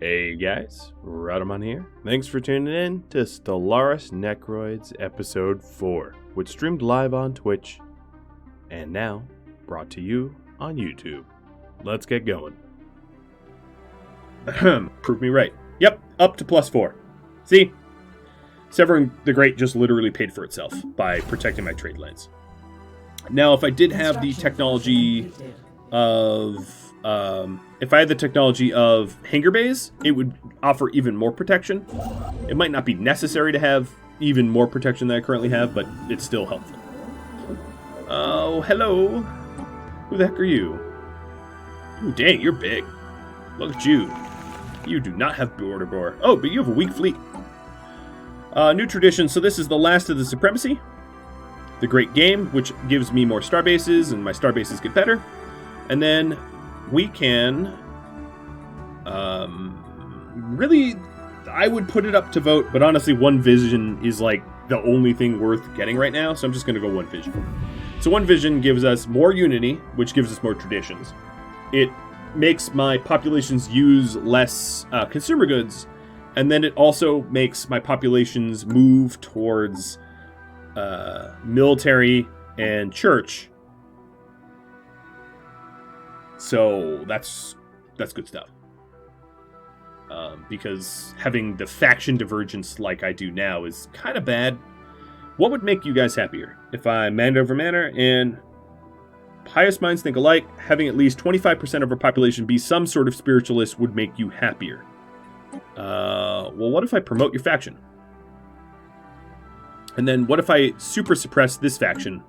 Hey guys, Rhadamant here. Thanks for tuning in to Stellaris Necroids Episode 4, which streamed live on Twitch, and now brought to you on YouTube. Let's get going. Prove me right. Yep, up to +4. See? Severing the Great just literally paid for itself by protecting my trade lanes. Now, if I did have the technology of... if I had the technology of hangar bays, it would offer even more protection. It might not be necessary to have even more protection than I currently have, but it's still helpful. Oh, hello. Who the heck are you? Ooh, dang, you're big. Look at you. You do not have border gore. Oh, but you have a weak fleet. New tradition. So this is the last of the Supremacy. The Great Game, which gives me more star bases, and my star bases get better. And then we can, really, I would put it up to vote, but honestly, one vision is like the only thing worth getting right now, so I'm just going to go one vision. So one vision gives us more unity, which gives us more traditions. It makes my populations use less consumer goods, and then it also makes my populations move towards military and church. So that's good stuff. Because having the faction divergence like I do now is kind of bad. What would make you guys happier? If I manned over manor and pious minds think alike, having at least 25% of our population be some sort of spiritualist would make you happier. Well, what if I promote your faction? And then what if I super suppress this faction?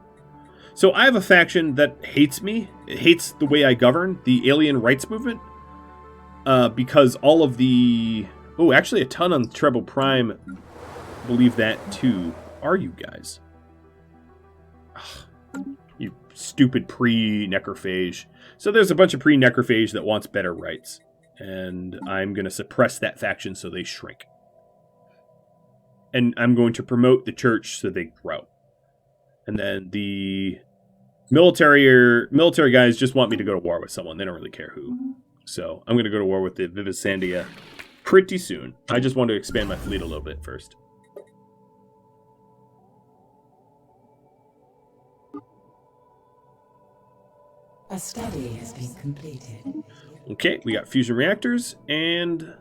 So I have a faction that hates me. It hates the way I govern, the alien rights movement. Because all of the... Oh, actually a ton on Treble Prime believe that too. Are you guys? Ugh, you stupid pre-necrophage. So there's a bunch of pre-necrophage that wants better rights. And I'm going to suppress that faction so they shrink. And I'm going to promote the church so they grow. And then the military guys just want me to go to war with someone. They don't really care who. So I'm going to go to war with the Vivisandia pretty soon. I just want to expand my fleet a little bit first. A study has been completed. Okay, we got fusion reactors and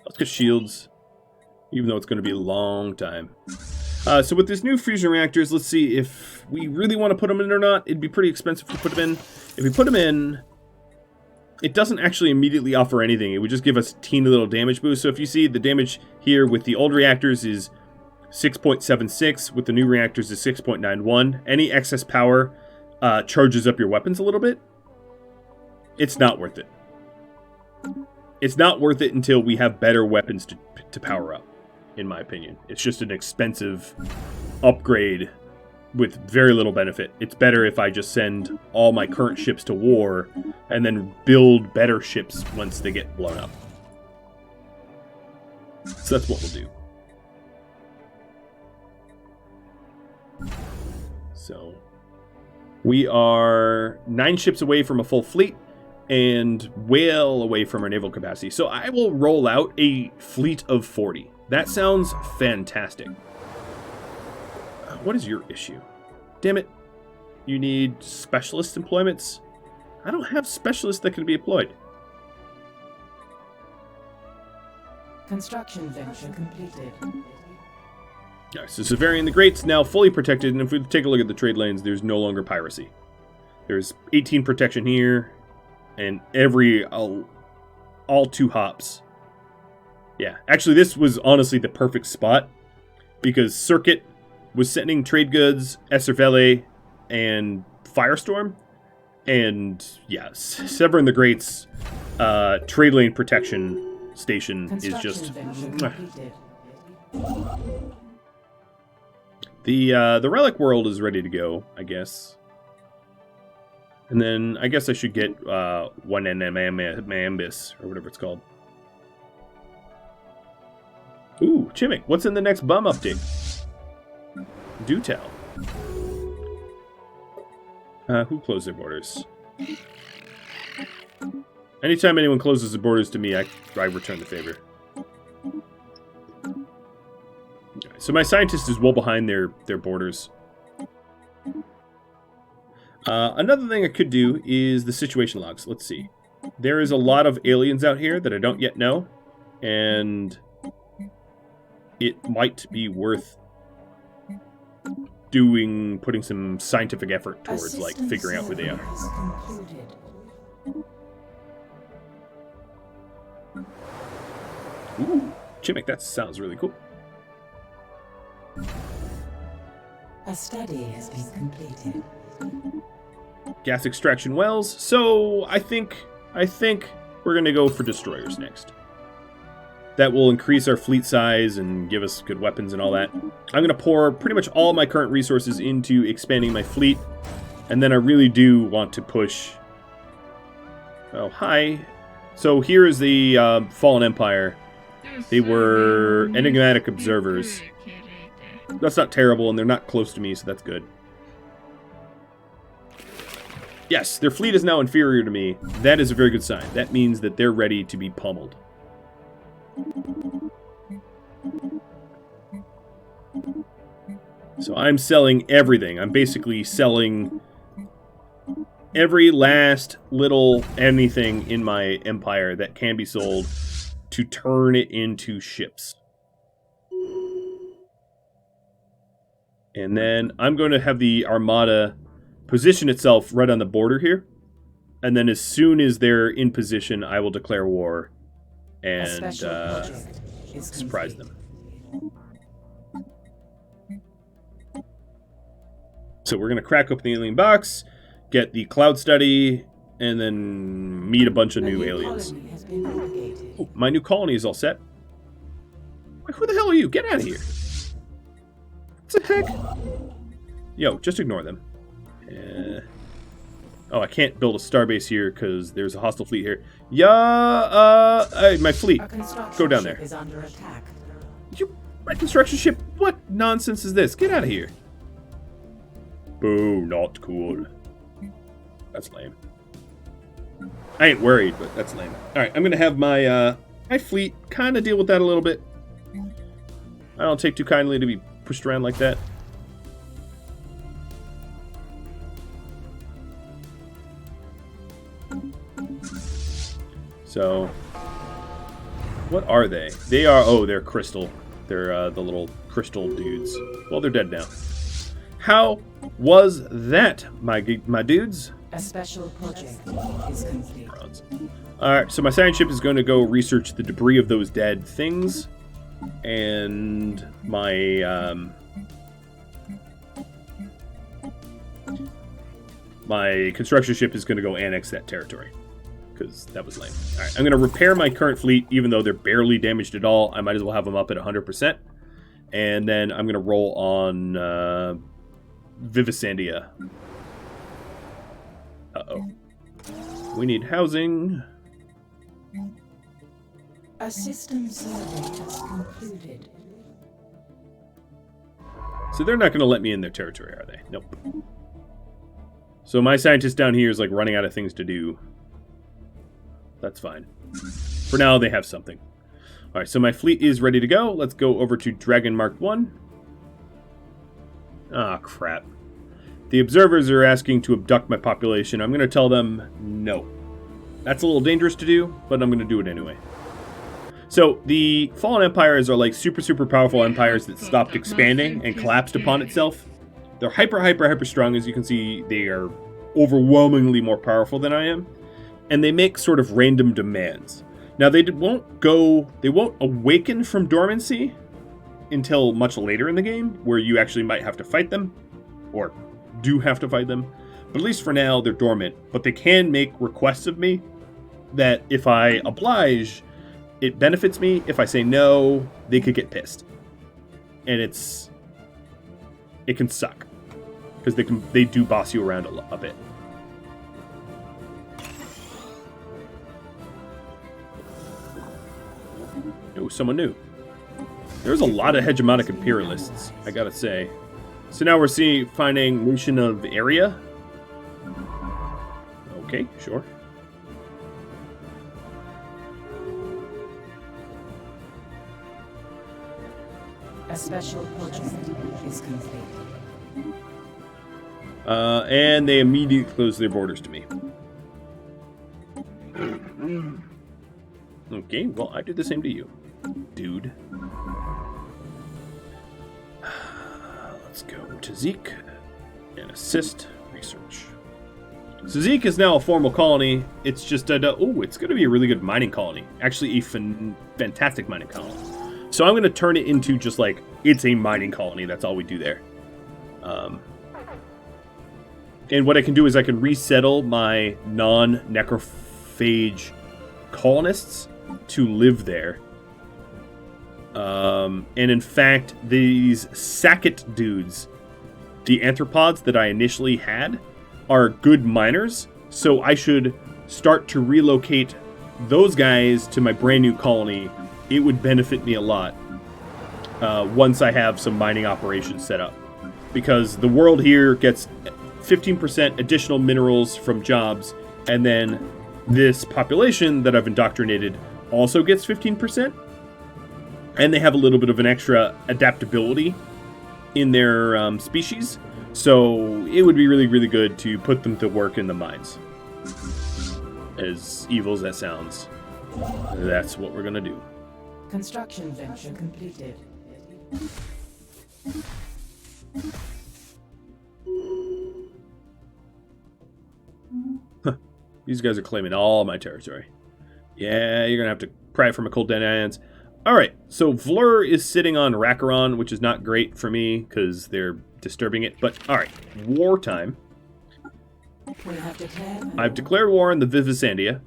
let's get shields. Even though it's going to be a long time. So with these new fusion reactors, let's see if we really want to put them in or not. It'd be pretty expensive to put them in. If we put them in, it doesn't actually immediately offer anything. It would just give us a teeny little damage boost. So if you see, the damage here with the old reactors is 6.76. With the new reactors is 6.91. Any excess power charges up your weapons a little bit. It's not worth it. It's not worth it until we have better weapons to power up. In my opinion, it's just an expensive upgrade with very little benefit. It's better if I just send all my current ships to war and then build better ships once they get blown up. So that's what we'll do. So we are 9 ships away from a full fleet and well away from our naval capacity. So I will roll out a fleet of 40. That sounds fantastic. What is your issue? Damn it. You need specialist employments? I don't have specialists that can be employed. Construction venture completed. Alright, so Severian the Great's now fully protected, and if we take a look at the trade lanes, there's no longer piracy. There's 18 protection here, and every... all 2 hops. Yeah, actually this was honestly the perfect spot, because Circuit was sending trade goods, Esservele, and Firestorm, and yeah, Severin the Great's trade lane protection station is just... The Relic World is ready to go, I guess. And then I guess I should get one Mambis, or whatever it's called. Ooh, Chimmick, what's in the next bum update? Do tell. Who closed their borders? Anytime anyone closes the borders to me, I return the favor. Okay, so my scientist is well behind their borders. Another thing I could do is the situation logs. Let's see. There is a lot of aliens out here that I don't yet know, and it might be worth putting some scientific effort towards, like, figuring out who they are. Ooh, Chimmick, that sounds really cool. A study has been completed. Gas extraction wells. So I think we're gonna go for destroyers next. That will increase our fleet size and give us good weapons and all that. I'm gonna pour pretty much all my current resources into expanding my fleet, and then I really do want to push. Oh, hi. So here is the Fallen Empire. They were enigmatic observers. That's not terrible, and they're not close to me, so that's good. Yes, their fleet is now inferior to me. That is a very good sign. That means that they're ready to be pummeled. So I'm selling everything. I'm basically selling every last little anything in my empire that can be sold to turn it into ships. And then I'm going to have the Armada position itself right on the border here. And then as soon as they're in position, I will declare war and surprise them. So we're going to crack open the alien box, get the cloud study, and then meet a bunch of new aliens. Oh, my new colony is all set. Who the hell are you? Get out of here. What the heck? Yo, just ignore them. Oh, I can't build a starbase here because there's a hostile fleet here. Yeah, hey, my fleet. Go down there. Is under attack. My construction ship? What nonsense is this? Get out of here. Boo, not cool. That's lame. I ain't worried, but that's lame. Alright, I'm going to have my fleet kind of deal with that a little bit. I don't take too kindly to be pushed around like that. So, what are they? They are, oh, they're crystal. They're the little crystal dudes. Well, they're dead now. How was that, my dudes? A special project is complete. Alright, so my science ship is going to go research the debris of those dead things. And my, my construction ship is going to go annex that territory. Because that was lame. Alright, I'm going to repair my current fleet, even though they're barely damaged at all. I might as well have them up at 100%. And then I'm going to roll on Vivisandia. Uh-oh. We need housing. A system survey has concluded. So they're not going to let me in their territory, are they? Nope. So my scientist down here is like running out of things to do. That's fine. For now, they have something. Alright, so my fleet is ready to go. Let's go over to Dragon Mark 1. Ah, crap. The observers are asking to abduct my population. I'm going to tell them no. That's a little dangerous to do, but I'm going to do it anyway. So, the Fallen Empires are like super, super powerful empires that stopped expanding and collapsed upon itself. They're hyper, hyper, hyper strong. As you can see, they are overwhelmingly more powerful than I am. And they make sort of random demands. Now, they won't awaken from dormancy until much later in the game, where you actually might have to fight them, or do have to fight them. But at least for now, they're dormant. But they can make requests of me that if I oblige, it benefits me. If I say no, they could get pissed. And it can suck. Because they do boss you around a bit. Oh, someone new. There's a lot of hegemonic imperialists, I gotta say. So now we're finding nation of area. Okay, sure. A special project is complete. And they immediately close their borders to me. Okay, well, I did the same to you, dude. Let's go to Zeke and assist research. So Zeke is now a formal colony. It's just it's going to be a really good mining colony. Actually, a fantastic mining colony. So I'm going to turn it into just like, it's a mining colony. That's all we do there. And what I can do is I can resettle my non-necrophage colonists to live there. And in fact, these Sackett dudes, the anthropods that I initially had, are good miners. So I should start to relocate those guys to my brand new colony. It would benefit me a lot once I have some mining operations set up. Because the world here gets 15% additional minerals from jobs, and then this population that I've indoctrinated also gets 15%, and they have a little bit of an extra adaptability in their species, so it would be really, really good to put them to work in the mines. As evil as that sounds, that's what we're gonna do. Construction venture completed. These guys are claiming all my territory. Yeah, you're gonna have to pry from a cold dead hands. Alright, so Vlur is sitting on Rakaron, which is not great for me, because they're disturbing it. But, alright, wartime. I've declared war on the Vivisandia.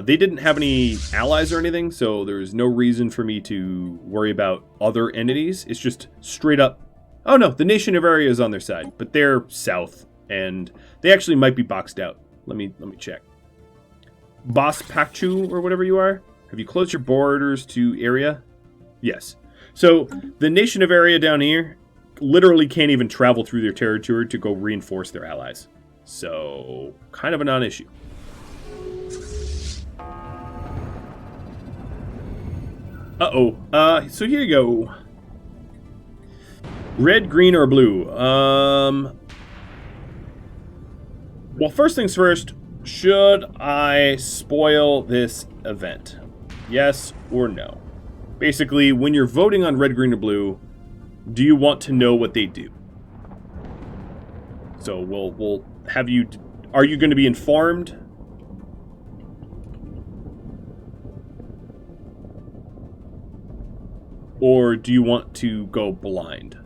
They didn't have any allies or anything, so there's no reason for me to worry about other entities. It's just straight up... Oh no, the Nation of Area is on their side, but they're south, and they actually might be boxed out. Let me check. Boss Pachu, or whatever you are, have you closed your borders to area? Yes. So, the Nation of Area down here literally can't even travel through their territory to go reinforce their allies. So, kind of a non-issue. So here you go. Red, green, or blue? Well, first things first, should I spoil this event? Yes or no? Basically, when you're voting on red, green, or blue, do you want to know what they do? So we'll have you... Are you going to be informed? Or do you want to go blind?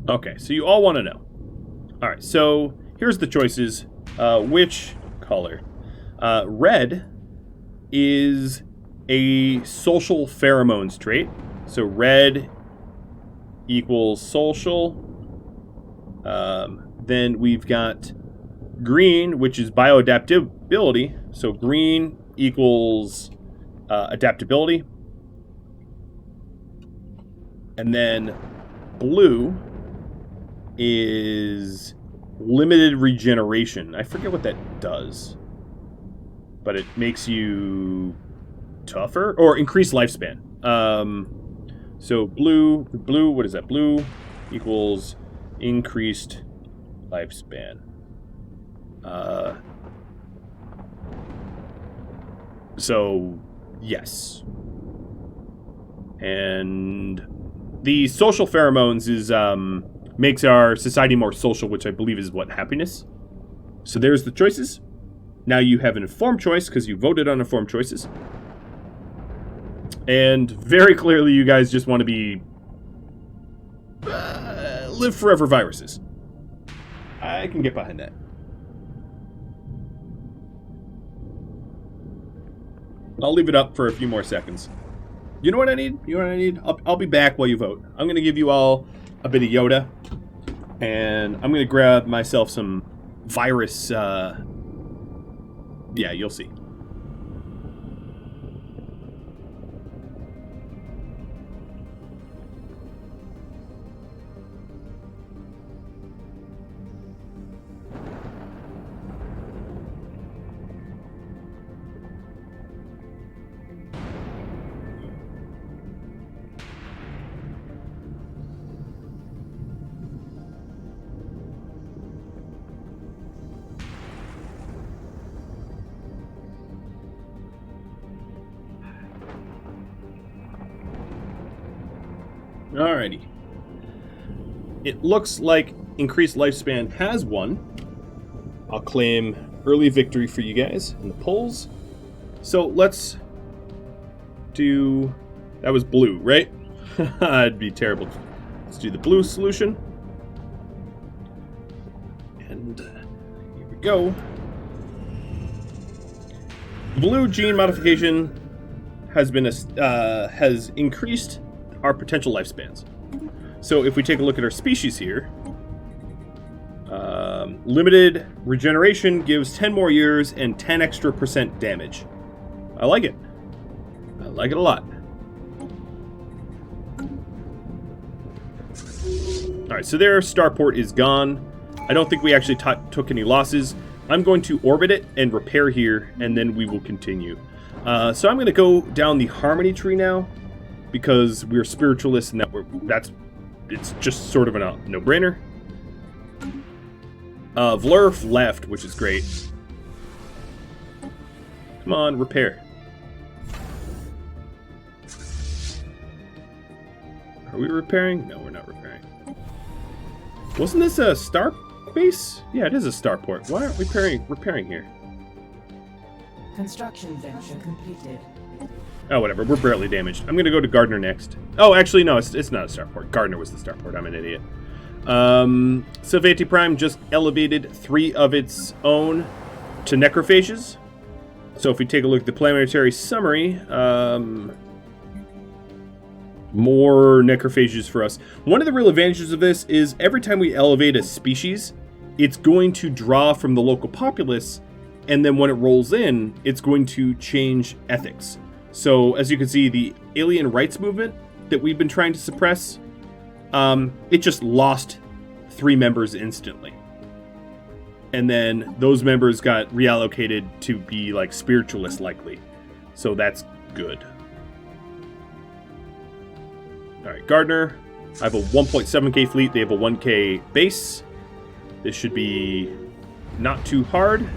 Okay, so you all want to know. Alright, so here's the choices. Which color? Red is a social pheromones trait. So red equals social. Then we've got green, which is bioadaptability. So green equals adaptability. And then blue is limited regeneration. I forget what that does, but it makes you tougher or increased lifespan. So blue, what is that? Blue equals increased lifespan. So yes. And the social pheromones is makes our society more social, which I believe is what, happiness? So there's the choices. Now you have an informed choice because you voted on informed choices. And very clearly you guys just want to be live forever viruses. I can get behind that. I'll leave it up for a few more seconds. You know what I need? You know what I need? I'll be back while you vote. I'm going to give you all a bit of Yoda. And I'm going to grab myself some virus... yeah, you'll see. Alrighty. It looks like increased lifespan has won. I'll claim early victory for you guys in the polls. So let's do... That was blue, right? It'd be terrible. Let's do the blue solution. And here we go. Blue gene modification has been has increased our potential lifespans. So if we take a look at our species here, limited regeneration gives 10 more years and 10 extra % damage. I like it. I like it a lot. Alright, so their starport is gone. I don't think we actually took any losses. I'm going to orbit it and repair here, and then we will continue. So I'm going to go down the Harmony tree now, because we're spiritualists, and it's just sort of a no-brainer. Vlurf left, which is great. Come on, repair. Are we repairing? No, we're not repairing. Wasn't this a star base? Yeah, it is a starport. Why aren't we repairing here? Construction venture completed. Oh, whatever. We're barely damaged. I'm going to go to Gardner next. Oh, actually, no, it's not a starport. Gardner was the starport. I'm an idiot. Sylvanti Prime just elevated 3 of its own to necrophages. So if we take a look at the planetary summary, more necrophages for us. One of the real advantages of this is every time we elevate a species, it's going to draw from the local populace, and then when it rolls in, it's going to change ethics. So as you can see, the alien rights movement that we've been trying to suppress, it just lost 3 members instantly. And then those members got reallocated to be like spiritualist likely. So that's good. Alright, Gardner. I have a 1.7k fleet. They have a 1k base. This should be not too hard.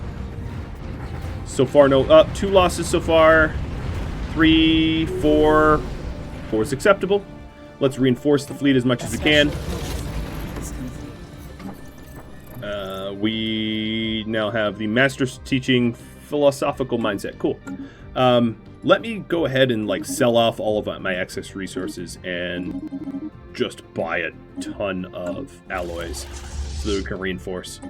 So far, no. 2 losses so far. 3, 4. 4 is acceptable. Let's reinforce the fleet as much as we can. We now have the Master's teaching philosophical mindset. Cool. Let me go ahead and like sell off all of my excess resources and just buy a ton of alloys so that we can reinforce.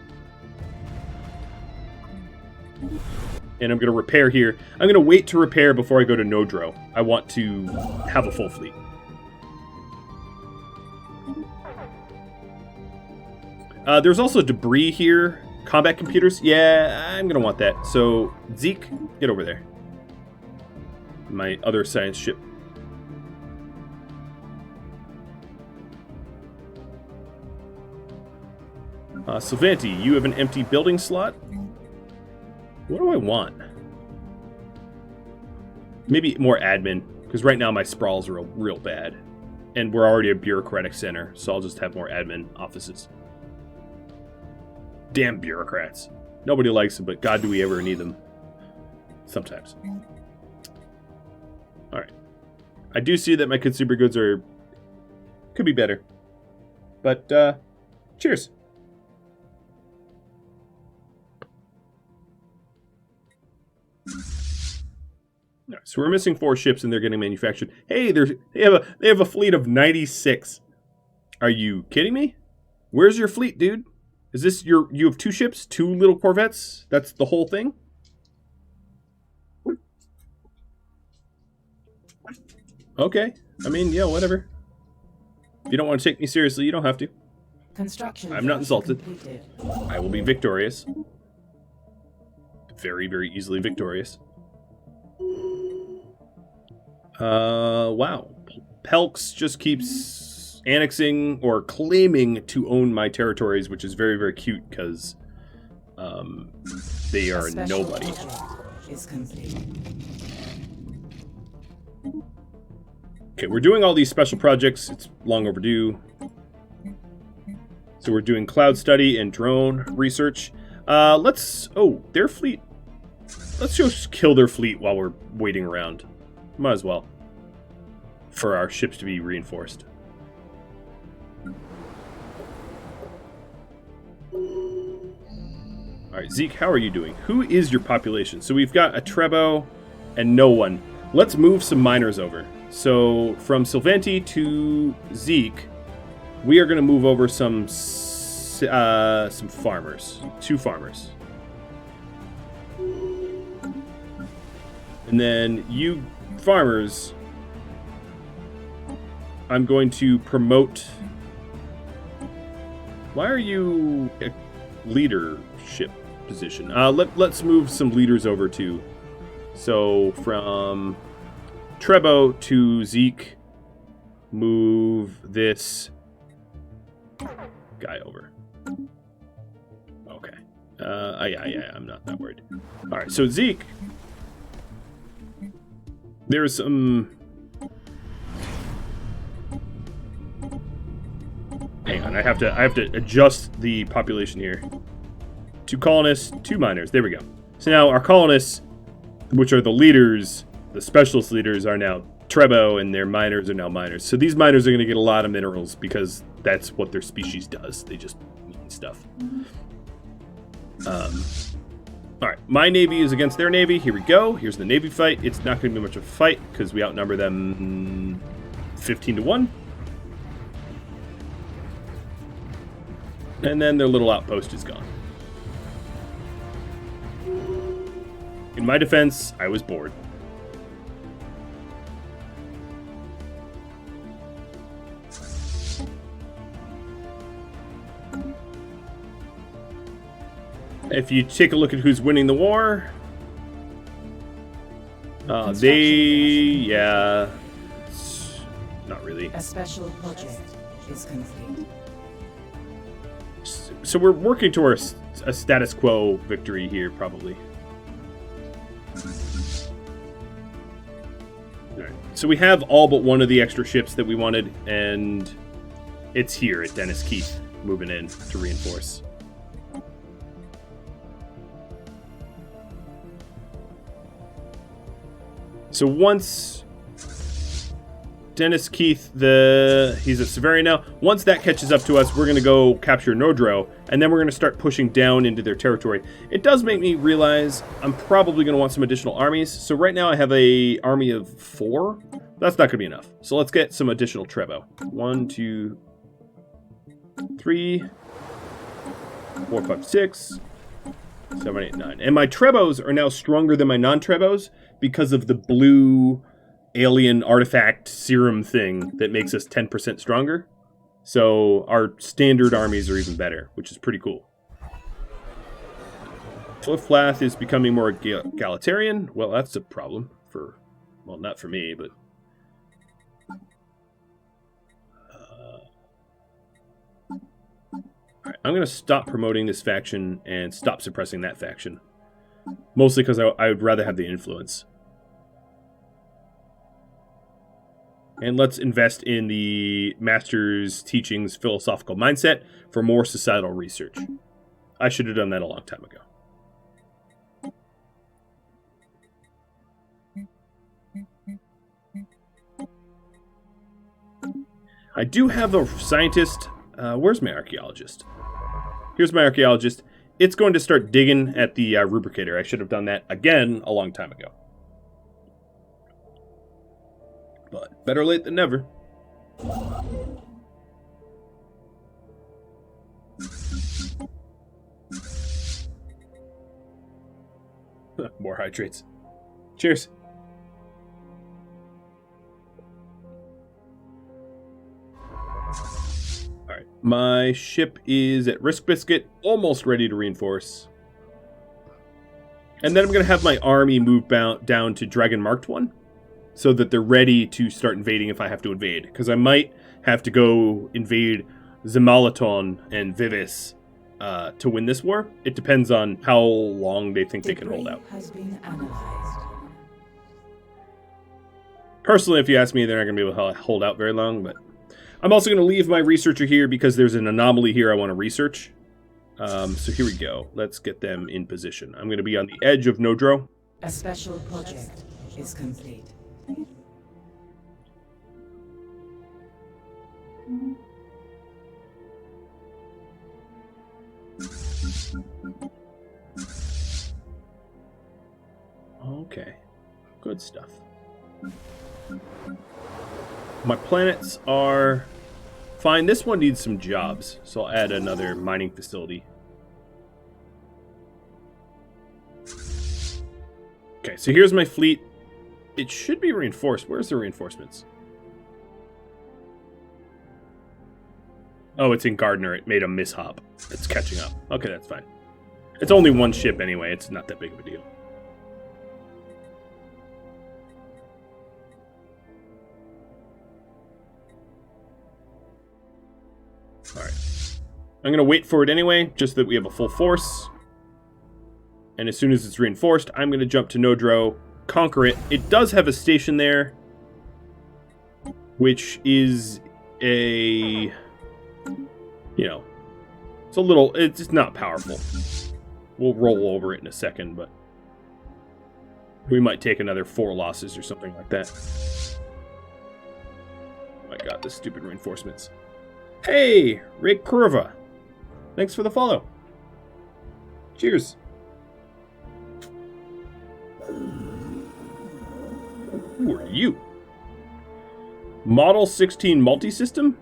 And I'm going to repair here. I'm going to wait to repair before I go to Nodro. I want to have a full fleet. There's also debris here. Combat computers. Yeah, I'm going to want that. So, Zeke, get over there. My other science ship. Sylvanti, you have an empty building slot. What do I want? Maybe more admin, because right now my sprawls are real bad. And we're already a bureaucratic center, so I'll just have more admin offices. Damn bureaucrats. Nobody likes them, but God, do we ever need them. Sometimes. Alright. I do see that my consumer goods could be better. But, cheers. Alright, so we're missing 4 ships and they're getting manufactured. Hey, they have a fleet of 96. Are you kidding me? Where's your fleet, dude? Is this you have 2 ships? 2 little corvettes? That's the whole thing? Okay. I mean, yeah, whatever. If you don't want to take me seriously, you don't have to. Construction. I'm not insulted. Completed. I will be victorious. Very, very easily victorious. Wow. Pelx just keeps annexing or claiming to own my territories, which is very, very cute because they are nobody. Is complete. Okay, we're doing all these special projects. It's long overdue. So we're doing cloud study and drone research. Their fleet. Let's just kill their fleet while we're waiting around. Might as well. For our ships to be reinforced. Alright, Zeke, how are you doing? Who is your population? So we've got a Trebo and no one. Let's move some miners over. So from Sylvanti to Zeke, we are going to move over some farmers. 2 farmers. And then you farmers, I'm going to promote. Why are you a leadership position? Let's move some leaders over too. So from Trebo to Zeke, move this guy over. Okay. Yeah, I'm not that worried. All right, so Zeke, there's some. Hang on, I have to adjust the population here. 2 colonists, 2 miners. There we go. So now our colonists, which are the leaders, the specialist leaders, are now Trebo, and their miners are now miners. So these miners are going to get a lot of minerals because that's what their species does. They just need stuff. Alright, my navy is against their navy. Here we go. Here's the navy fight. It's not going to be much of a fight because we outnumber them 15 to 1. And then their little outpost is gone. In my defense, I was bored. If you take a look at who's winning the war, not really. A special project is complete. So we're working towards a status quo victory here, probably. Alright, so we have all but one of the extra ships that we wanted, and it's here at Dennis Keith, moving in to reinforce. So once Dennis Keith, he's at Severia now. Once that catches up to us, we're going to go capture Nodro, and then we're going to start pushing down into their territory. It does make me realize I'm probably going to want some additional armies. So right now I have a army of 4. That's not going to be enough. So let's get some additional Trebo. 1, 2, 3, 4, 5, 6, 7, 8, 9. And my Trebos are now stronger than my non-Trebos because of the blue alien artifact serum thing that makes us 10% stronger. So our standard armies are even better, which is pretty cool. Fliflath is becoming more egalitarian. Well, that's a problem for, well, not for me, but alright, I'm going to stop promoting this faction and stop suppressing that faction. Mostly because I would rather have the influence. And let's invest in the Master's Teachings philosophical mindset for more societal research. I should have done that a long time ago. I do have a scientist. Where's my archaeologist? Here's my archaeologist. It's going to start digging at the rubricator. I should have done that again a long time ago. But better late than never. More hydrates. Cheers. Alright, my ship is at Risk Biscuit, almost ready to reinforce. And then I'm going to have my army move down to Dragon Marked 1. So that they're ready to start invading if I have to invade. Because I might have to go invade Zemalaton and Vivis to win this war. It depends on how long they think they can hold out. Has been analyzed. Personally, if you ask me, they're not going to be able to hold out very long. But I'm also going to leave my researcher here because there's an anomaly here I want to research. So here we go. Let's get them in position. I'm going to be on the edge of Nodro. A special project is complete. Good stuff. My planets are fine. This one needs some jobs, so I'll add another mining facility. Okay, so here's my fleet. It should be reinforced. Where's the reinforcements? Oh, it's in Gardner. It made a mishap. It's catching up. Okay, that's fine. It's only one ship anyway. It's not that big of a deal. Alright. I'm going to wait for it anyway, just that we have a full force. And as soon as it's reinforced, I'm going to jump to Nodro, conquer it. It does have a station there, which is a... You know, it's a little... It's not powerful. We'll roll over it in a second, but... We might take another 4 losses or something like that. Oh my god, the stupid reinforcements. Hey, Rick Curva. Thanks for the follow. Cheers. Who are you? Model 16 multi-system?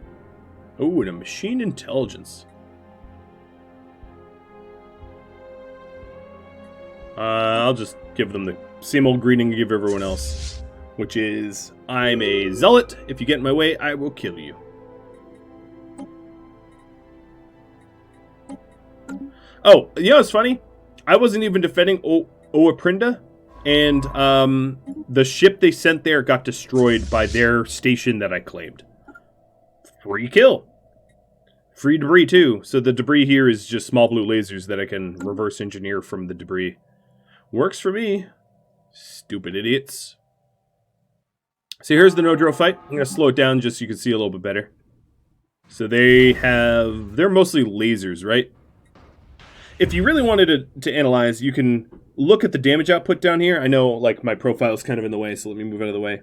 Oh, and a machine intelligence. I'll just give them the same old greeting I give everyone else, which is, I'm a zealot. If you get in my way, I will kill you. Oh, you know what's funny? I wasn't even defending Oaprinda, and the ship they sent there got destroyed by their station that I claimed. Free kill. Free debris, too. So the debris here is just small blue lasers that I can reverse engineer from the debris. Works for me. Stupid idiots. So here's the Nodro fight. I'm going to slow it down just so you can see a little bit better. So they're mostly lasers, right? If you really wanted to analyze, you can look at the damage output down here. I know, like, my profile is kind of in the way, so let me move out of the way.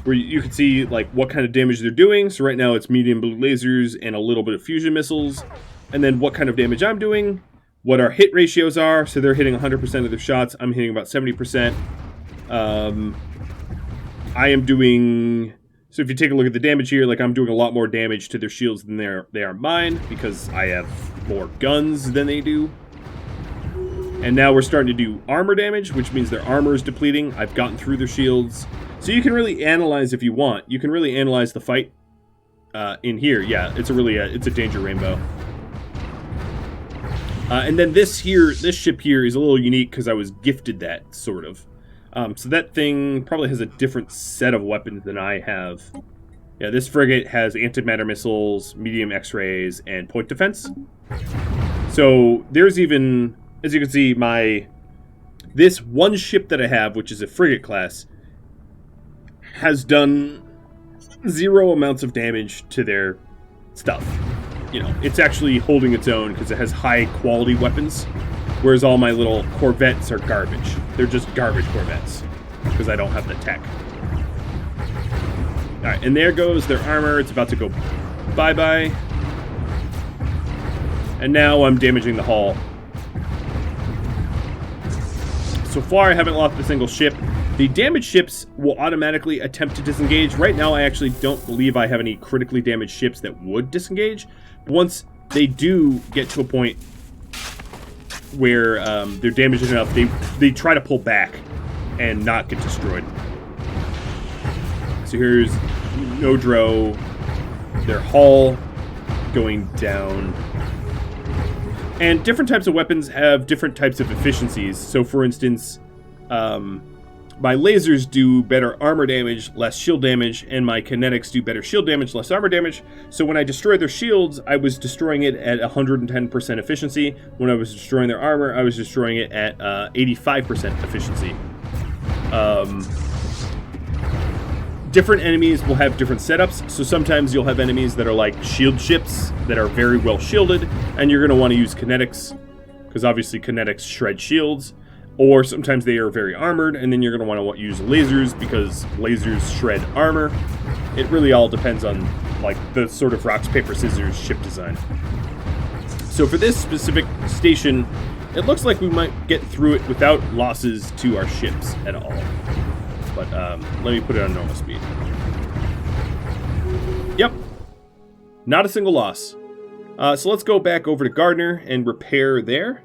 Where you can see, like, what kind of damage they're doing. So right now it's medium blue lasers and a little bit of fusion missiles. And then what kind of damage I'm doing, what our hit ratios are. So they're hitting 100% of their shots. I'm hitting about 70%. I am doing... So if you take a look at the damage here, like, I'm doing a lot more damage to their shields than they are mine, because I have more guns than they do. And now we're starting to do armor damage, which means their armor is depleting. I've gotten through their shields. So you can really analyze if you want. You can really analyze the fight in here. Yeah, it's a danger rainbow. And then this ship here is a little unique because I was gifted that, sort of. So that thing probably has a different set of weapons than I have. Yeah, this frigate has antimatter missiles, medium X-rays, and point defense. So there's even... As you can see, this one ship that I have, which is a frigate class, has done 0 amounts of damage to their stuff. You know, it's actually holding its own because it has high quality weapons, whereas all my little corvettes are garbage. They're just garbage corvettes because I don't have the tech. Alright, and there goes their armor. It's about to go bye-bye. And now I'm damaging the hull. So far, I haven't lost a single ship. The damaged ships will automatically attempt to disengage. Right now, I actually don't believe I have any critically damaged ships that would disengage. But once they do get to a point where they're damaged enough, they try to pull back and not get destroyed. So here's Nodro, their hull going down. And different types of weapons have different types of efficiencies. So, for instance, my lasers do better armor damage, less shield damage, and my kinetics do better shield damage, less armor damage. So when I destroyed their shields, I was destroying it at 110% efficiency. When I was destroying their armor, I was destroying it at 85% efficiency. Different enemies will have different setups, so sometimes you'll have enemies that are like shield ships that are very well shielded, and you're going to want to use kinetics, because obviously kinetics shred shields, or sometimes they are very armored, and then you're going to want to use lasers, because lasers shred armor. It really all depends on like the sort of rocks, paper, scissors ship design. So for this specific station, it looks like we might get through it without losses to our ships at all. But let me put it on normal speed. Yep. Not a single loss. So let's go back over to Gardner and repair there.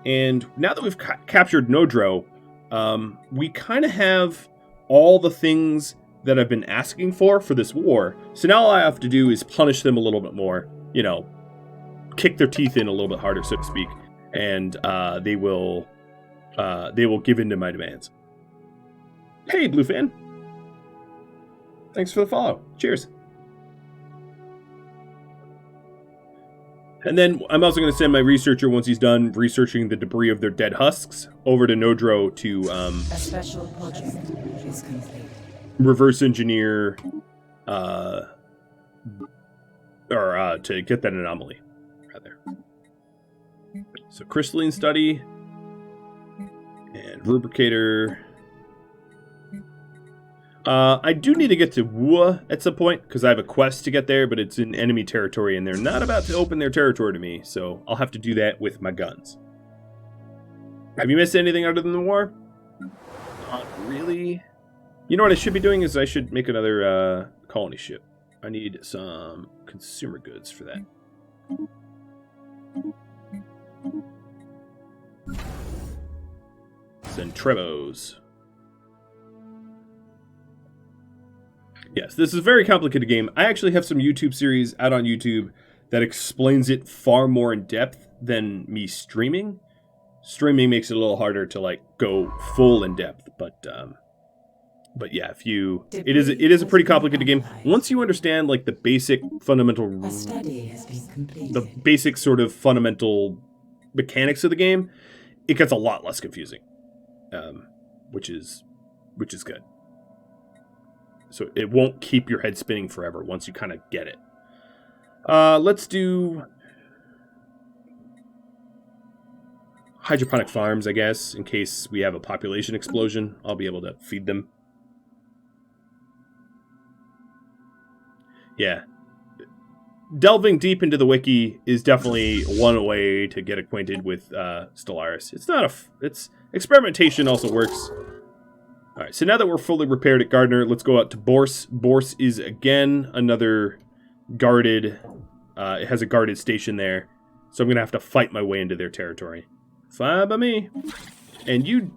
And now that we've captured Nodro, we kind of have all the things that I've been asking for this war. So now all I have to do is punish them a little bit more. You know, kick their teeth in a little bit harder, so to speak. And they will give in to my demands. Hey, Bluefan. Thanks for the follow. Cheers. And then I'm also going to send my researcher, once he's done researching the debris of their dead husks, over to Nodro to a special project is complete. Reverse engineer to get that anomaly, rather. So crystalline study and rubricator. I do need to get to Wua at some point, because I have a quest to get there, but it's in enemy territory, and they're not about to open their territory to me, so I'll have to do that with my guns. Have you missed anything other than the war? Not really. You know what I should be doing is I should make another colony ship. I need some consumer goods for that. Centrebos. Yes, this is a very complicated game. I actually have some YouTube series out on YouTube that explains it far more in depth than me streaming. Streaming makes it a little harder to like go full in depth, but yeah, if you it is a pretty complicated game. Once you understand like the basic fundamental the basic sort of fundamental mechanics of the game, it gets a lot less confusing. Which is good. So it won't keep your head spinning forever once you kind of get it. Let's do hydroponic farms, I guess, in case we have a population explosion. I'll be able to feed them. Yeah. Delving deep into the wiki is definitely one way to get acquainted with Stellaris. It's experimentation also works. All right, so now that we're fully repaired at Gardner, let's go out to Borse. Borse is, again, another guarded... it has a guarded station there, so I'm going to have to fight my way into their territory. Fine by me. And you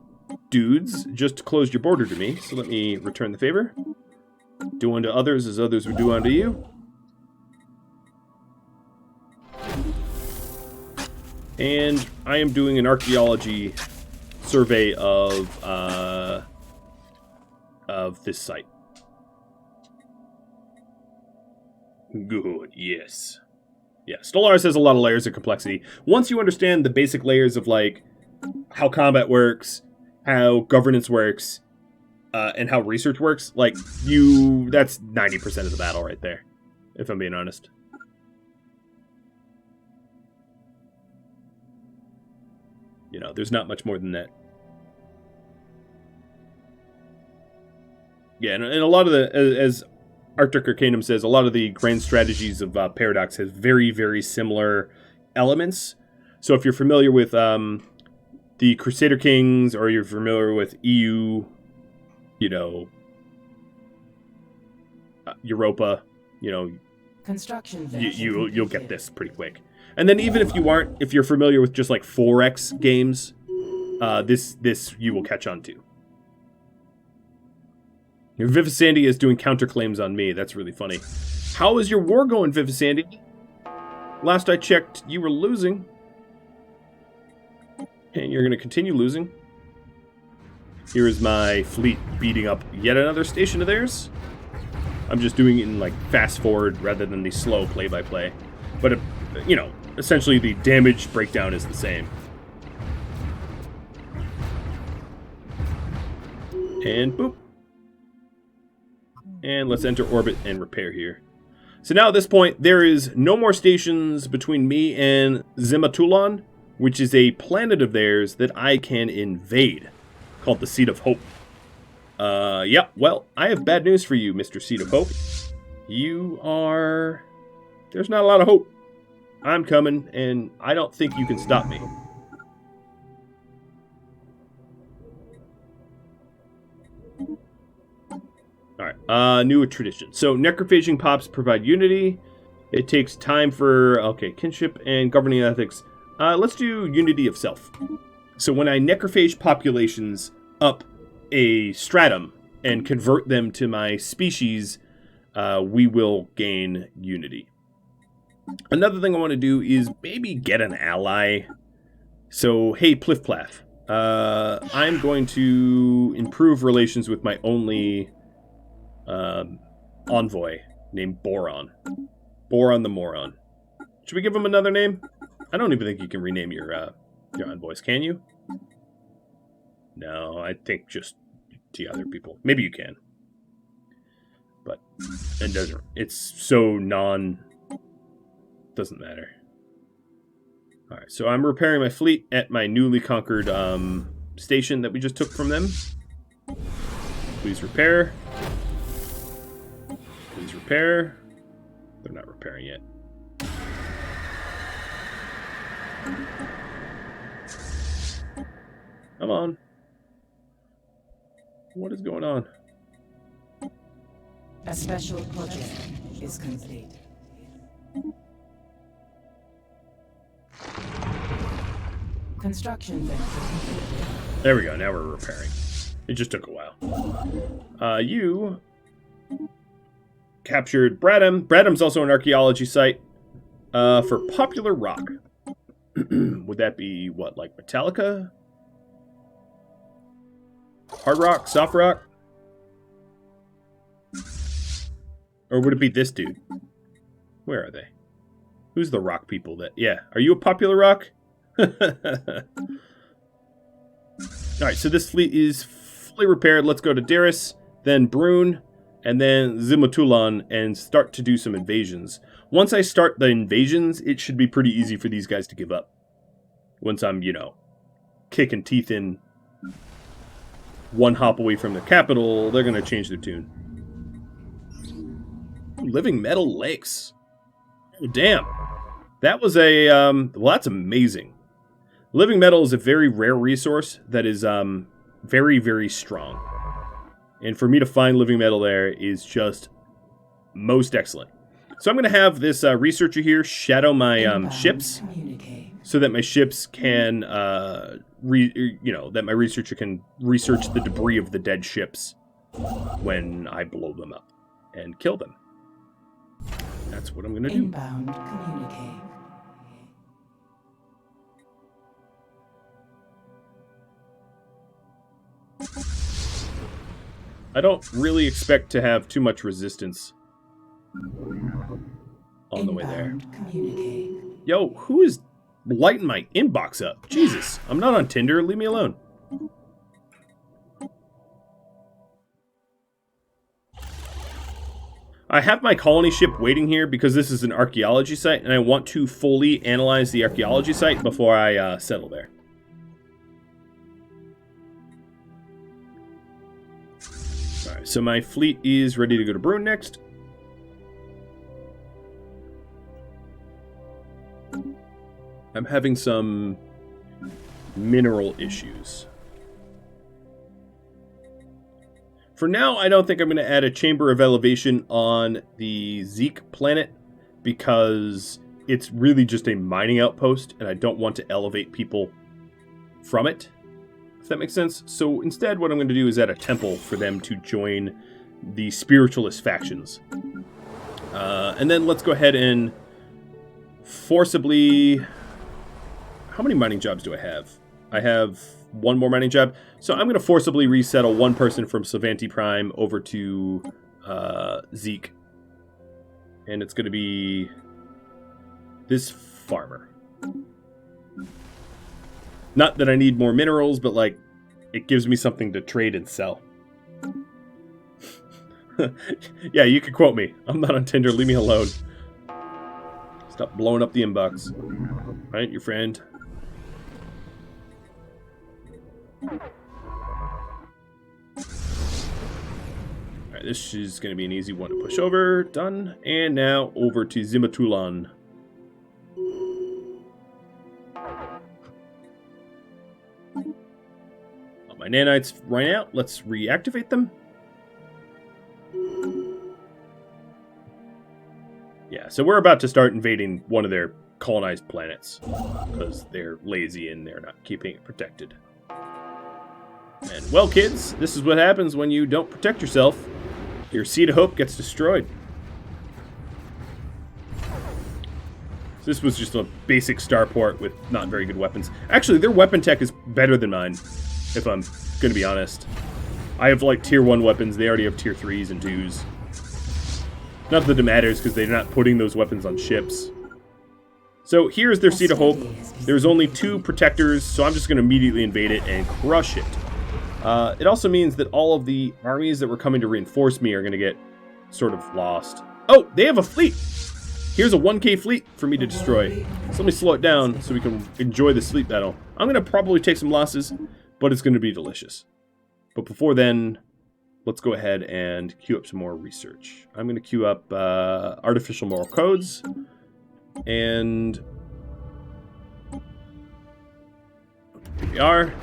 dudes just closed your border to me, so let me return the favor. Do unto others as others would do unto you. And I am doing an archaeology survey of this site. Good, yes. Yeah, Stellaris has a lot of layers of complexity. Once you understand the basic layers of, like, how combat works, how governance works, and how research works, like, that's 90% of the battle right there, if I'm being honest. You know, there's not much more than that. Yeah, and a lot of the, as Arctic Arcanum says, a lot of the grand strategies of Paradox has very, very similar elements. So if you're familiar with the Crusader Kings, or you're familiar with EU, you know, Europa, you know, construction, you'll get this pretty quick. And then even if you're familiar with just like 4X games, this you will catch on to. Vivisandy is doing counterclaims on me. That's really funny. How is your war going, Vivisandy? Last I checked, you were losing. And you're going to continue losing. Here is my fleet beating up yet another station of theirs. I'm just doing it in like fast forward rather than the slow play-by-play. But, you know, essentially the damage breakdown is the same. And boop. And let's enter orbit and repair here. So now at this point, there is no more stations between me and Zimatulon, which is a planet of theirs that I can invade, called the Seed of Hope. Yeah, well, I have bad news for you, Mr. Seed of Hope. There's not a lot of hope. I'm coming, and I don't think you can stop me. Alright, new tradition. So, necrophaging pops provide unity. It takes time for, okay, kinship and governing ethics. Let's do unity of self. So when I necrophage populations up a stratum and convert them to my species, we will gain unity. Another thing I want to do is maybe get an ally. So, hey, Pliff Plaff. I'm going to improve relations with my only envoy named Boron. Boron the Moron. Should we give him another name? I don't even think you can rename your envoys, can you? No, I think just to other people. Maybe you can. But it doesn't. It's so doesn't matter. Alright, so I'm repairing my fleet at my newly conquered station that we just took from them. Please repair. Please repair. They're not repairing yet. Come on. What is going on? A special project is complete. Construction venture completed. There we go. Now we're repairing. It just took a while. You captured Bradham. Bradham's also an archaeology site for popular rock. Would that be what, like Metallica? Hard rock? Soft rock? Or would it be this dude? Where are they? Who's the rock people that... Yeah. Are you a popular rock? Alright, so this fleet is fully repaired. Let's go to Daris, then Brune, and then Zimatulan, and start to do some invasions. Once I start the invasions, it should be pretty easy for these guys to give up. Once I'm, kicking teeth in one hop away from the capital, they're going to change their tune. Living metal lakes. Oh, damn. That was a, well, that's amazing. Living metal is a very rare resource that is very, very strong. And for me to find living metal there is just most excellent. So I'm going to have this researcher here shadow my ships so that my ships can, that my researcher can research the debris of the dead ships when I blow them up and kill them. That's what I'm going to do. Inbound communicate. I don't really expect to have too much resistance on the way there. Yo, who is lighting my inbox up? Jesus, I'm not on Tinder. Leave me alone. I have my colony ship waiting here because this is an archaeology site, and I want to fully analyze the archaeology site before I settle there. Alright, so my fleet is ready to go to Brune next. I'm having some mineral issues. For now, I don't think I'm going to add a chamber of elevation on the Zeke planet because it's really just a mining outpost and I don't want to elevate people from it, if that makes sense. So instead, what I'm going to do is add a temple for them to join the spiritualist factions. And then let's go ahead and forcibly... How many mining jobs do I have? I have one more mining job. So I'm going to forcibly resettle one person from Savanti Prime over to Zeke. And it's going to be this farmer. Not that I need more minerals, but like it gives me something to trade and sell. Yeah, you can quote me. I'm not on Tinder. Leave me alone. Stop blowing up the inbox. Right, your friend. Alright, this is going to be an easy one to push over. Done. And now over to Zimatulan. My nanites right out. Let's reactivate them. Yeah, so we're about to start invading one of their colonized planets because they're lazy and they're not keeping it protected. And, well, kids, this is what happens when you don't protect yourself. Your Seed of Hope gets destroyed. So this was just a basic starport with not very good weapons. Actually, their weapon tech is better than mine, if I'm going to be honest. I have, like, tier 1 weapons. They already have tier 3s and 2s. Not that it matters, because they're not putting those weapons on ships. So here's their Seed of Hope. There's only 2 protectors, so I'm just going to immediately invade it and crush it. It also means that all of the armies that were coming to reinforce me are going to get sort of lost. Oh, they have a fleet! Here's a 1k fleet for me to destroy. So let me slow it down so we can enjoy this fleet battle. I'm going to probably take some losses, but it's going to be delicious. But before then, let's go ahead and queue up some more research. I'm going to queue up artificial moral codes. And here we are.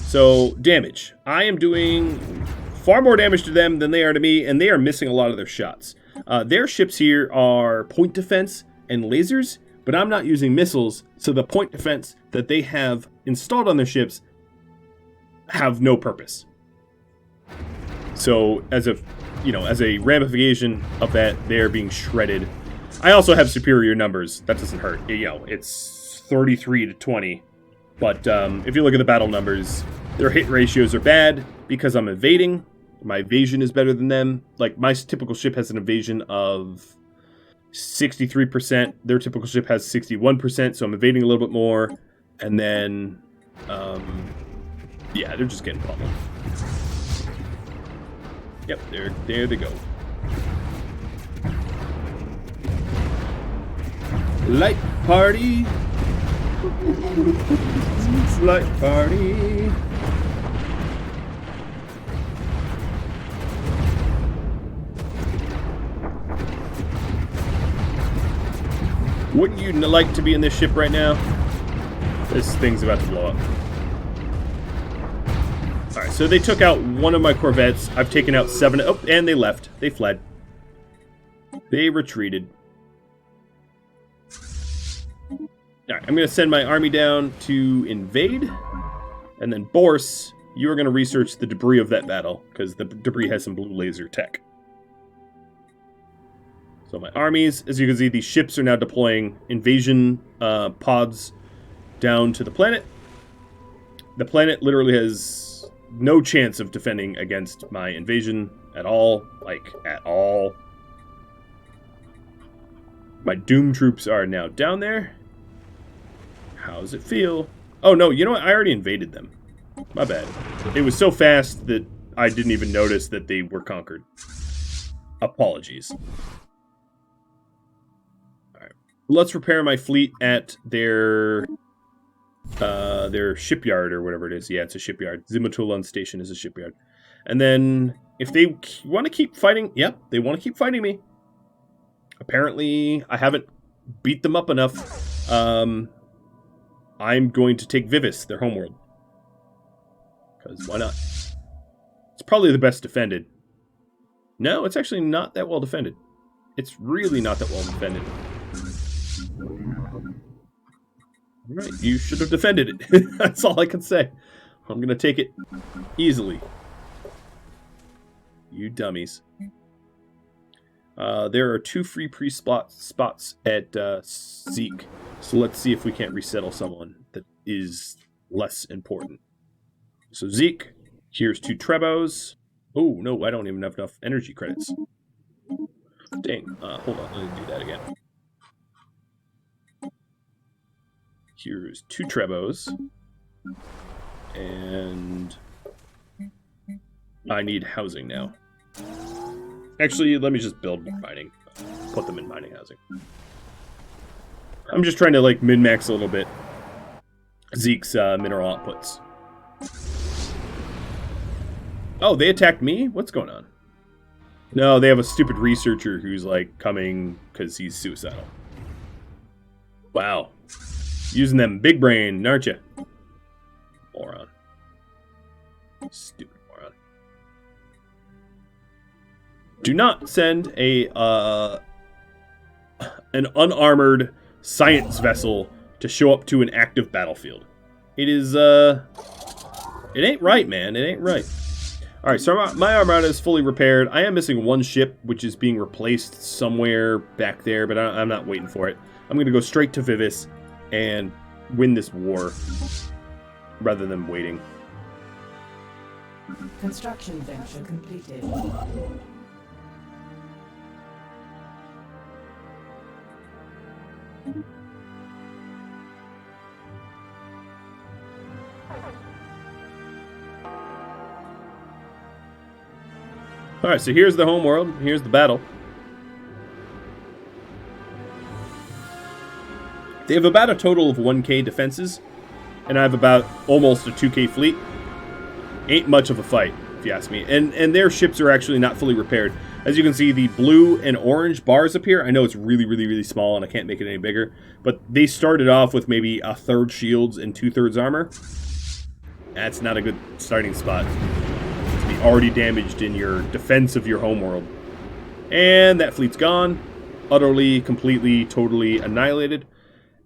So, damage. I am doing far more damage to them than they are to me, and they are missing a lot of their shots. Their ships here are point defense and lasers, but I'm not using missiles, so the point defense that they have installed on their ships have no purpose. So, as a ramification of that, they're being shredded. I also have superior numbers. That doesn't hurt. It's 33 to 20. But if you look at the battle numbers, their hit ratios are bad because I'm evading. My evasion is better than them. Like, my typical ship has an evasion of 63%. Their typical ship has 61%, so I'm evading a little bit more. And then, yeah, they're just getting pummeled. Yep, there they go. Light party. Light party. Wouldn't you like to be in this ship right now? This thing's about to blow up. Alright, so they took out one of my corvettes. I've taken out 7. Oh, and they left. They fled. They retreated. Alright, I'm going to send my army down to invade. And then Borse, you are going to research the debris of that battle, because the debris has some blue laser tech. So my armies, as you can see, these ships are now deploying invasion pods down to the planet. The planet literally has no chance of defending against my invasion at all. Like, at all. My Doom troops are now down there. How does it feel? Oh, no, you know what? I already invaded them. My bad. It was so fast that I didn't even notice that they were conquered. Apologies. Alright. Let's repair my fleet at their shipyard or whatever it is. Yeah, it's a shipyard. Zimatulon Station is a shipyard. And then, if they want to keep fighting... Yep, they want to keep fighting me. Apparently, I haven't beat them up enough. I'm going to take Vivis, their homeworld. Because why not? It's probably the best defended. No, it's actually not that well defended. It's really not that well defended. Alright, you should have defended it. That's all I can say. I'm going to take it easily. You dummies. There are 2 free spots at Zeke. So let's see if we can't resettle someone that is less important. So Zeke, here's 2 Trebos. Oh, no, I don't even have enough energy credits. Dang. Hold on, let me do that again. Here's 2 Trebos. And I need housing now. Actually, let me just build mining. Put them in mining housing. I'm just trying to, like, min-max a little bit Zeke's mineral outputs. Oh, they attacked me? What's going on? No, they have a stupid researcher who's, like, coming because he's suicidal. Wow. Using them big brain, aren't you? Moron. Stupid moron. Do not send a an unarmored science vessel to show up to an active battlefield. It is, it ain't right, man. It ain't right. Alright, so my armada is fully repaired. I am missing one ship, which is being replaced somewhere back there, but I'm not waiting for it. I'm going to go straight to Vivis and win this war, rather than waiting. Construction venture completed. Alright, so here's the home world. Here's the battle. They have about a total of 1k defenses, and I have about almost a 2k fleet. Ain't much of a fight, if you ask me. And their ships are actually not fully repaired. As you can see, the blue and orange bars up here, I know it's really, really, really small, and I can't make it any bigger, but they started off with maybe 1/3 shields and 2/3 armor. That's not a good starting spot to be already damaged in your defense of your homeworld. And that fleet's gone. Utterly, completely, totally annihilated.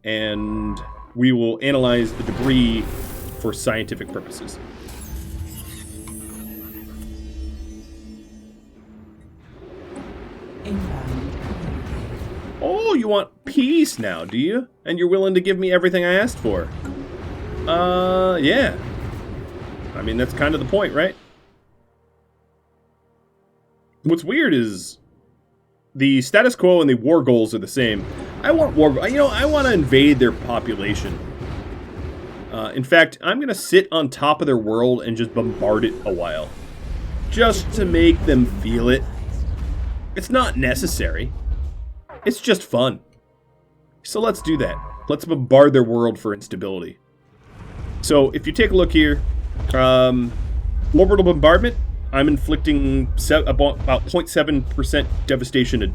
And we will analyze the debris for scientific purposes. Oh, you want peace now, do you? And you're willing to give me everything I asked for? Yeah. I mean, that's kind of the point, right? What's weird is the status quo and the war goals are the same. I want I want to invade their population. In fact, I'm going to sit on top of their world and just bombard it a while. Just to make them feel it. It's not necessary. It's just fun. So let's do that. Let's bombard their world for instability. So if you take a look here, orbital bombardment, I'm inflicting about 0.7% devastation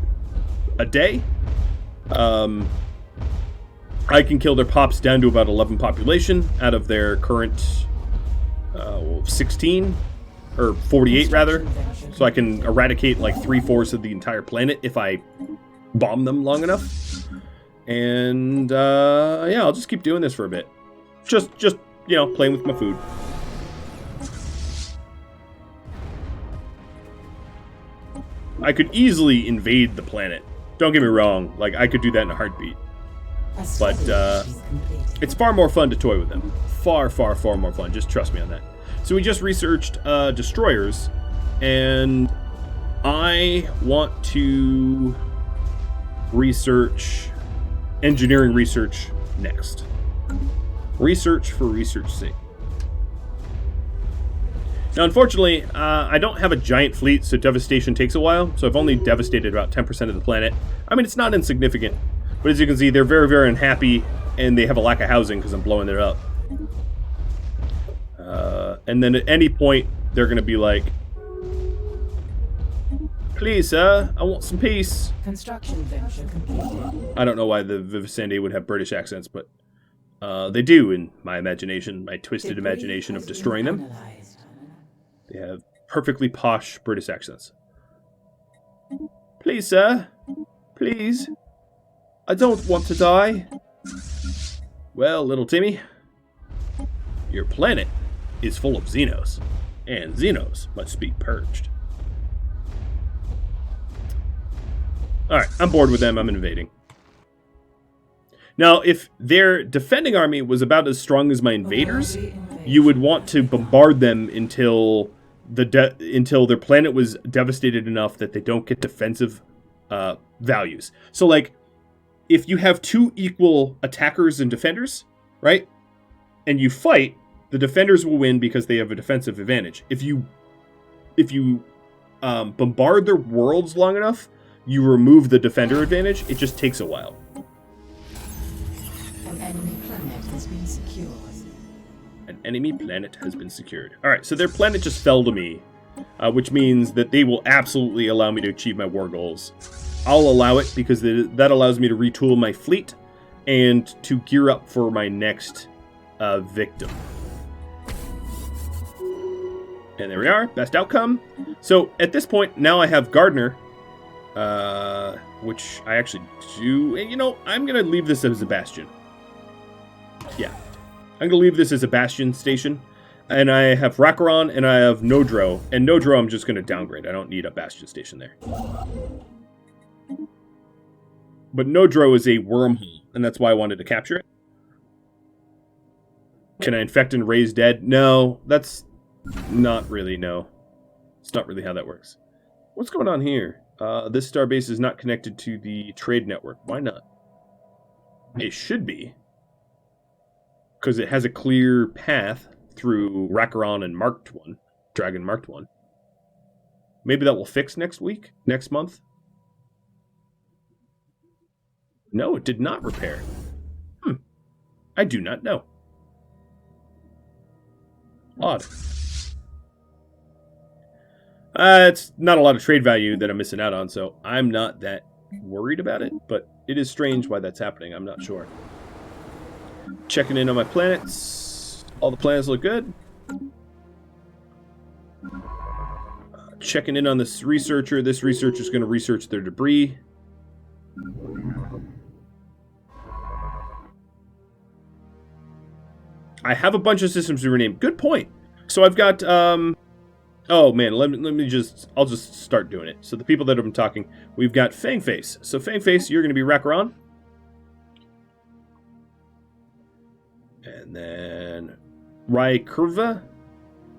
a day. I can kill their pops down to about 11 population out of their current 16, or 48 rather. So I can eradicate like 3/4 of the entire planet if I bomb them long enough. And yeah, I'll just keep doing this for a bit. Just you know, playing with my food. I could easily invade the planet. Don't get me wrong, like I could do that in a heartbeat. But it's far more fun to toy with them. Far, far, far more fun. Just trust me on that. So we just researched destroyers, and I want to research engineering research next. Research for research's sake. Now, unfortunately, I don't have a giant fleet, so devastation takes a while. So I've only devastated about 10% of the planet. I mean, it's not insignificant. But as you can see, they're very, very unhappy, and they have a lack of housing because I'm blowing it up. And then at any point, they're going to be like, "Please, sir, I want some peace." Construction venture completed. I don't know why the Vivisandi would have British accents, but they do in my imagination, my twisted imagination of destroying them. They have perfectly posh British accents. "Please, sir. Please. I don't want to die." Well, little Timmy, your planet is full of Xenos, and Xenos must be purged. Alright, I'm bored with them. I'm invading. Now, if their defending army was about as strong as my invaders, you would want to bombard them until their planet was devastated enough that they don't get defensive values. So, like, if you have 2 equal attackers and defenders, right, and you fight, the defenders will win because they have a defensive advantage. If you bombard their worlds long enough, you remove the defender advantage. It just takes a while. An enemy planet has been secured. An enemy planet has been secured. Alright, so their planet just fell to me, which means that they will absolutely allow me to achieve my war goals. I'll allow it because that allows me to retool my fleet and to gear up for my next victim. And there we are, best outcome. So at this point, now I have Gardner, which I actually do. And, you know, I'm going to leave this as a bastion. Yeah. I'm going to leave this as a bastion station. And I have Rhadamant and I have Nodro. And Nodro I'm just going to downgrade. I don't need a bastion station there. But Nodro is a wormhole, and that's why I wanted to capture it. Can I infect and raise dead? No, that's not really, no. It's not really how that works. What's going on here? This starbase is not connected to the trade network. Why not? It should be. Because it has a clear path through Rhadamant and Marked 1. Dragon Marked 1. Maybe that will fix next week? Next month? No, it did not repair. I do not know. Odd. It's not a lot of trade value that I'm missing out on, so I'm not that worried about it, but it is strange why that's happening. I'm not sure. Checking in on my planets. All the planets look good. Checking in on this researcher. This researcher is going to research their debris. I have a bunch of systems to rename. Good point. So I've got, oh man, I'll just start doing it. So the people that have been talking, we've got Fangface. So Fangface, you're going to be Rhadamant. And then Rykurva.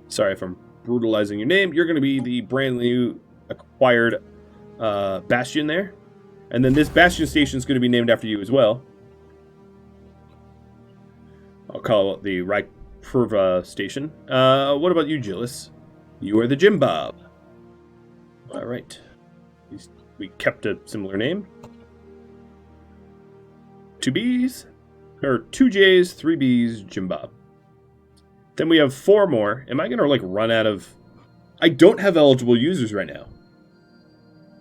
Sorry if I'm brutalizing your name. You're going to be the brand new acquired Bastion there. And then this Bastion station is going to be named after you as well. I'll call it the Rykurva station. What about you, Gillis? You are the Jim Bob. All right. We kept a similar name. 2 B's, or 2 J's, 3 B's, Jim Bob. Then we have 4 more. Am I going to, like, run out of... I don't have eligible users right now.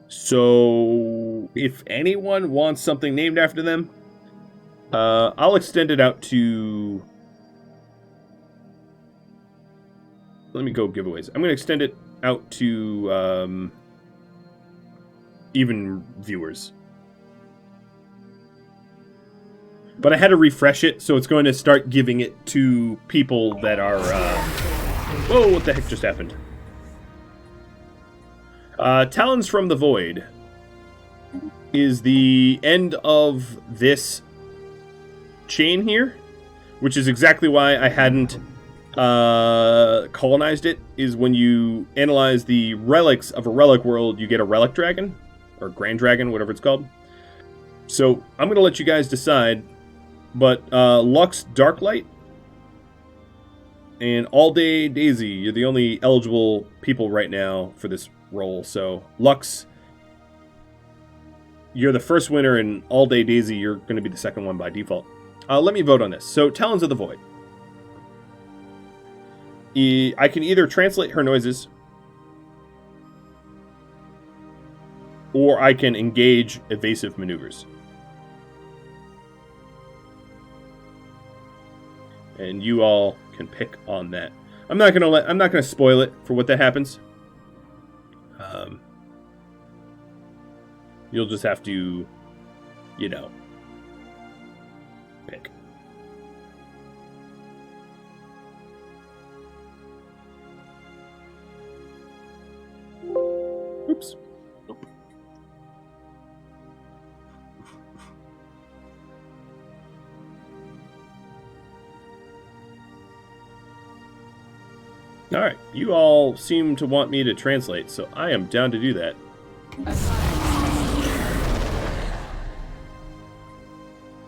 So, if anyone wants something named after them, I'll extend it out to... Let me go giveaways. I'm going to extend it out to even viewers. But I had to refresh it, so it's going to start giving it to people that are... Whoa, what the heck just happened? Talons from the Void is the end of this chain here, which is exactly why I hadn't colonized it. Is when you analyze the relics of a relic world, you get a relic dragon, or grand dragon, whatever it's called. So I'm going to let you guys decide, but Lux Darklight and All Day Daisy, you're the only eligible people right now for this role. So Lux, you're the first winner, and All Day Daisy, you're going to be the second one by default. Let me vote on this. So, Talons of the Void. I can either translate her noises, or I can engage evasive maneuvers. And you all can pick on that. I'm not gonna spoil it for what that happens. You'll just have to, you know, pick. Oops. Nope. Alright, you all seem to want me to translate, so I am down to do that.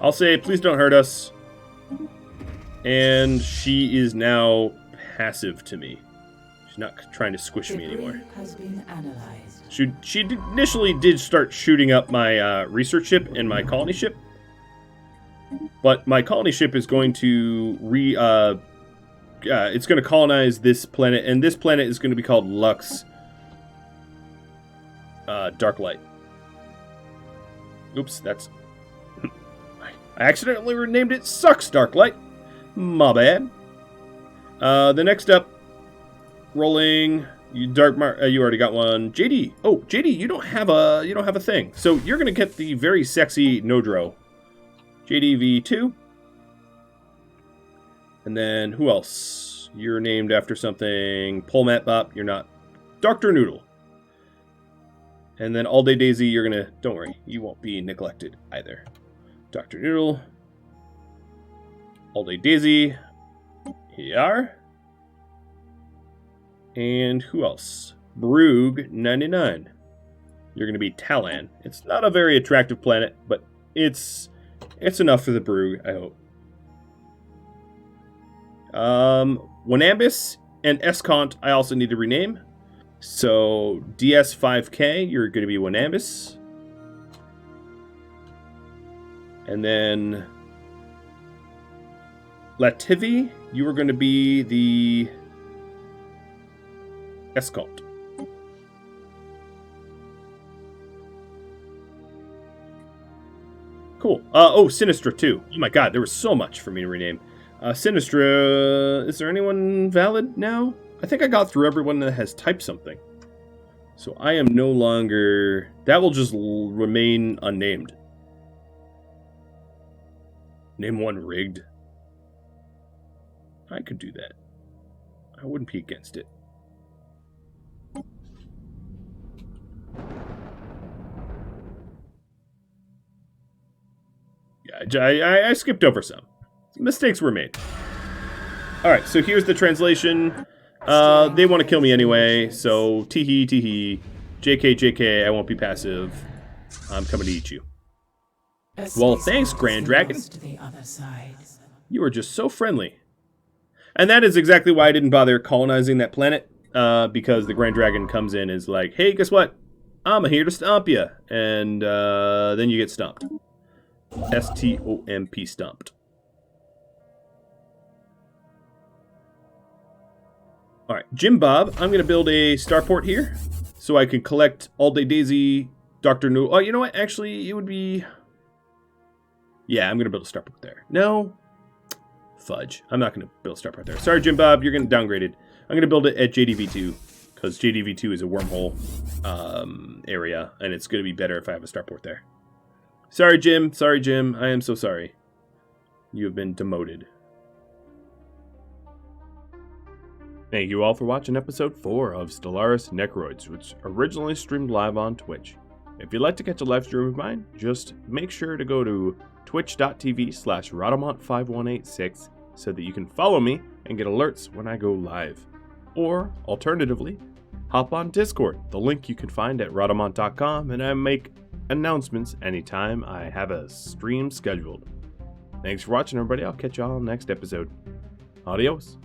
I'll say, please don't hurt us. And she is now passive to me. She's not trying to squish me anymore. Has been analyzed. She initially did start shooting up my research ship and my colony ship. But my colony ship is going to it's going to colonize this planet, and this planet is going to be called Lux Darklight. Oops, that's... I accidentally renamed it Sucks Darklight. My bad. The next up, rolling You already got one. JD. Oh, JD, you don't have a thing. So you're gonna get the very sexy Nodro. JDV2. And then who else? You're named after something. Polmat Bop. You're not. Dr. Noodle. And then All Day Daisy. You're gonna. Don't worry. You won't be neglected either. Dr. Noodle. All Day Daisy. Here you are. And who else? Broog99. You're going to be Talon. It's not a very attractive planet, but it's enough for the Broog, I hope. Wanambus and Escont I also need to rename. So DS5K, you're going to be Wanambus. And then Lativi, you are going to be the Escort. Cool. Oh, Sinistra too. Oh my god, there was so much for me to rename. Sinistra, is there anyone valid now? I think I got through everyone that has typed something. So I am no longer... That will just remain unnamed. Name one rigged. I could do that. I wouldn't be against it. Yeah, I skipped over some. Mistakes were made. Alright, so here's the translation. They want to kill me anyway, so teehee, teehee. JK, JK, I won't be passive. I'm coming to eat you. Well, thanks, Grand Dragon. You are just so friendly. And that is exactly why I didn't bother colonizing that planet, because the Grand Dragon comes in and is like, hey, guess what? I'm here to stomp you. And then you get stomped. S-T-O-M-P, stomped. Alright, Jim Bob, I'm going to build a starport here, so I can collect All Day Daisy, Dr. No... Oh, you know what? Actually, it would be... Yeah, I'm going to build a starport there. No. Fudge. I'm not going to build a starport there. Sorry, Jim Bob, you're going to downgrade it. I'm going to build it at JDV2, because JDV2 is a wormhole area, and it's going to be better if I have a starport there. Sorry, Jim. Sorry, Jim. I am so sorry. You have been demoted. Thank you all for watching episode 4 of Stellaris Necroids, which originally streamed live on Twitch. If you'd like to catch a live stream of mine, just make sure to go to twitch.tv/Rhadamant5186 so that you can follow me and get alerts when I go live. Or, alternatively, hop on Discord, the link you can find at Rhadamant.com, and I make announcements anytime I have a stream scheduled. Thanks for watching, everybody. I'll catch y'all next episode. Adios.